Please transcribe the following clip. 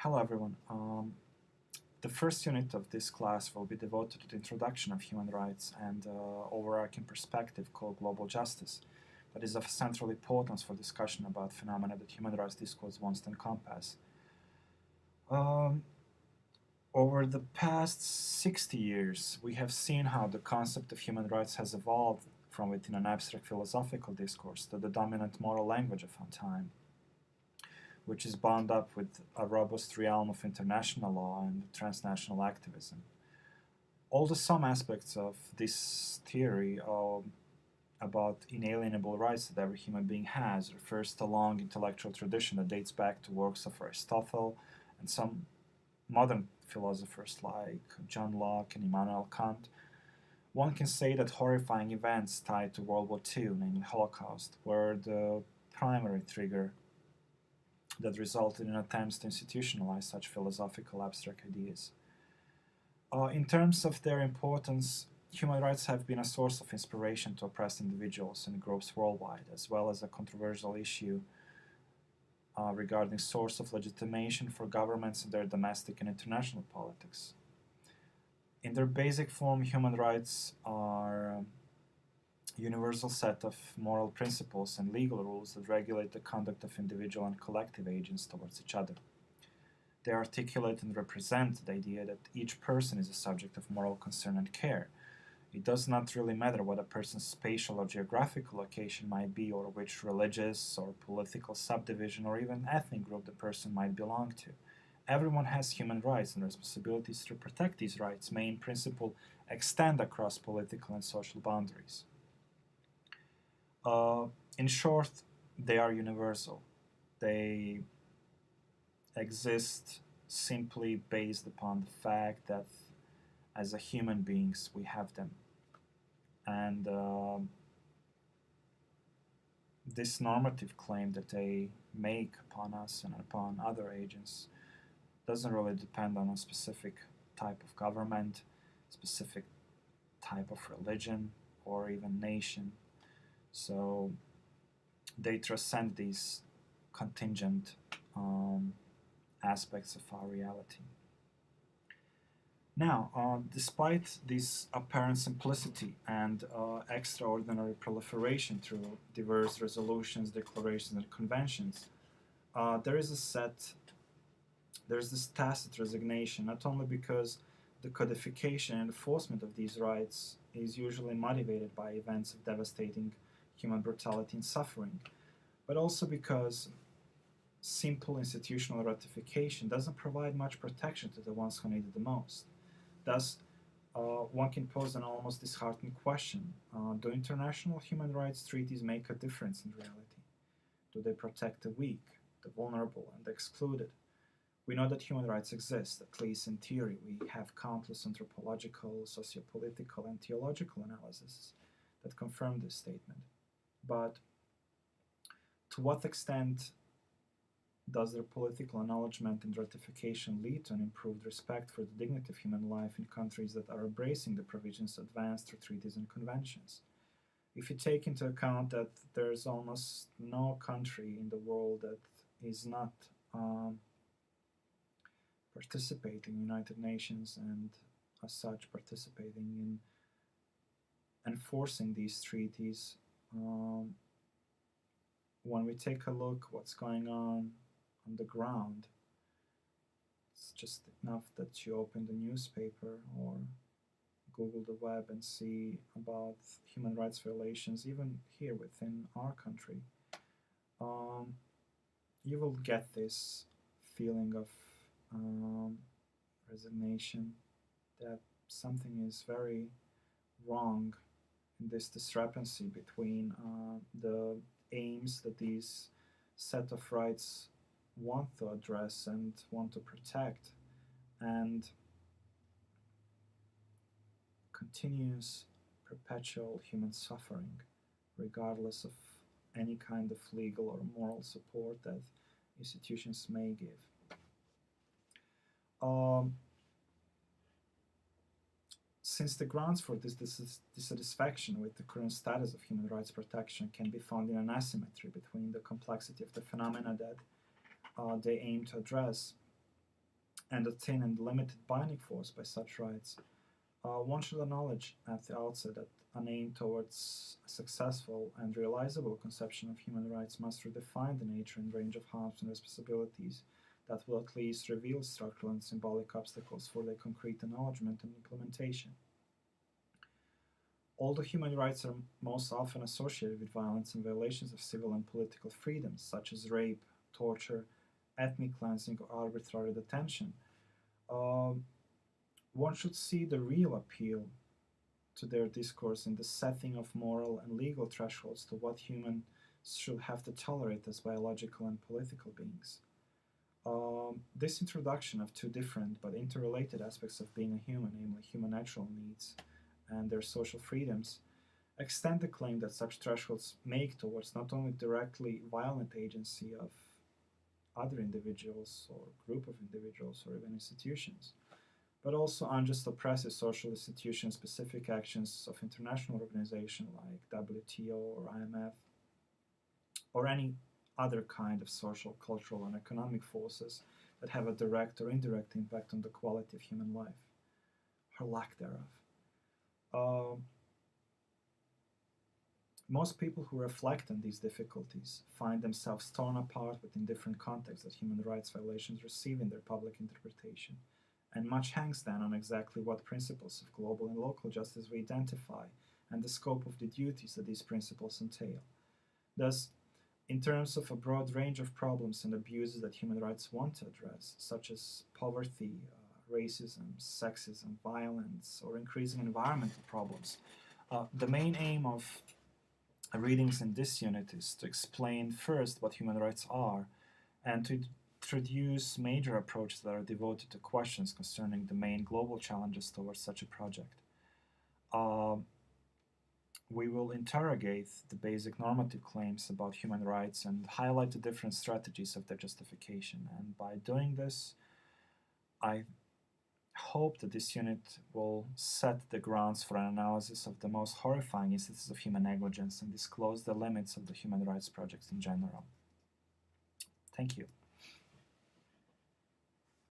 Hello everyone. The first unit of this class will be devoted to the introduction of human rights and overarching perspective called global justice that is of central importance for discussion about phenomena that human rights discourse wants to encompass. Um, Over the past 60 years, we have seen how the concept of human rights has evolved from within an abstract philosophical discourse to the dominant moral language of our time, which is bound up with a robust realm of international law and transnational activism. Although some aspects of this theory about inalienable rights that every human being has refers to a long intellectual tradition that dates back to works of Aristotle and some modern philosophers like John Locke and Immanuel Kant, one can say that horrifying events tied to World War II, namely the Holocaust, were the primary trigger that resulted in attempts to institutionalize such philosophical abstract ideas. In terms of their importance, human rights have been a source of inspiration to oppressed individuals and groups worldwide, as well as a controversial issue regarding source of legitimation for governments in their domestic and international politics. In their basic form, human rights are a universal set of moral principles and legal rules that regulate the conduct of individual and collective agents towards each other. They articulate and represent the idea that each person is a subject of moral concern and care. It does not really matter what a person's spatial or geographical location might be, or which religious or political subdivision or even ethnic group the person might belong to. Everyone has human rights, and responsibilities to protect these rights may, in principle, extend across political and social boundaries. In short, they are universal. They exist simply based upon the fact that as a human beings we have them. And this normative claim that they make upon us and upon other agents doesn't really depend on a specific type of government, specific type of religion, or even nation. So they transcend these contingent aspects of our reality. Now, despite this apparent simplicity and extraordinary proliferation through diverse resolutions, declarations, and conventions, there is this tacit resignation, not only because the codification and enforcement of these rights is usually motivated by events of devastating human brutality and suffering, but also because simple institutional ratification doesn't provide much protection to the ones who need it the most. Thus, one can pose an almost disheartening question. Do international human rights treaties make a difference in reality? Do they protect the weak, the vulnerable, and the excluded? We know that human rights exist, at least in theory. We have countless anthropological, sociopolitical, and theological analyses that confirm this statement. But to what extent does their political acknowledgement and ratification lead to an improved respect for the dignity of human life in countries that are embracing the provisions advanced through treaties and conventions? If you take into account that there's almost no country in the world that is not participating in United Nations and as such participating in enforcing these treaties, when we take a look what's going on the ground, it's just enough that you open the newspaper or Google the web and see about human rights violations, even here within our country. You will get this feeling of resignation that something is very wrong in this discrepancy between the aims that these set of rights want to address and want to protect, and continuous perpetual human suffering, regardless of any kind of legal or moral support that institutions may give. Since the grounds for this dissatisfaction with the current status of human rights protection can be found in an asymmetry between the complexity of the phenomena that they aim to address and a thin and limited binding force by such rights, one should acknowledge at the outset that an aim towards a successful and realizable conception of human rights must redefine the nature and range of harms and responsibilities that will at least reveal structural and symbolic obstacles for their concrete acknowledgement and implementation. Although human rights are most often associated with violence and violations of civil and political freedoms, such as rape, torture, ethnic cleansing, or arbitrary detention, uh, one should see the real appeal to their discourse in the setting of moral and legal thresholds to what humans should have to tolerate as biological and political beings. This introduction of two different but interrelated aspects of being a human, namely human natural needs and their social freedoms, extend the claim that such thresholds make towards not only directly violent agency of other individuals or group of individuals or even institutions, but also unjust oppressive social institution specific actions of international organizations like WTO or IMF or any other kind of social, cultural, and economic forces that have a direct or indirect impact on the quality of human life, or lack thereof. Uh, Most people who reflect on these difficulties find themselves torn apart within different contexts that human rights violations receive in their public interpretation, and much hangs then on exactly what principles of global and local justice we identify and the scope of the duties that these principles entail. Thus, in terms of a broad range of problems and abuses that human rights want to address, such as poverty, racism, sexism, violence, or increasing environmental problems, the main aim of readings in this unit is to explain first what human rights are and to introduce major approaches that are devoted to questions concerning the main global challenges towards such a project. Uh, we will interrogate the basic normative claims about human rights and highlight the different strategies of their justification. And by doing this, I hope that this unit will set the grounds for an analysis of the most horrifying instances of human negligence and disclose the limits of the human rights projects in general. Thank you.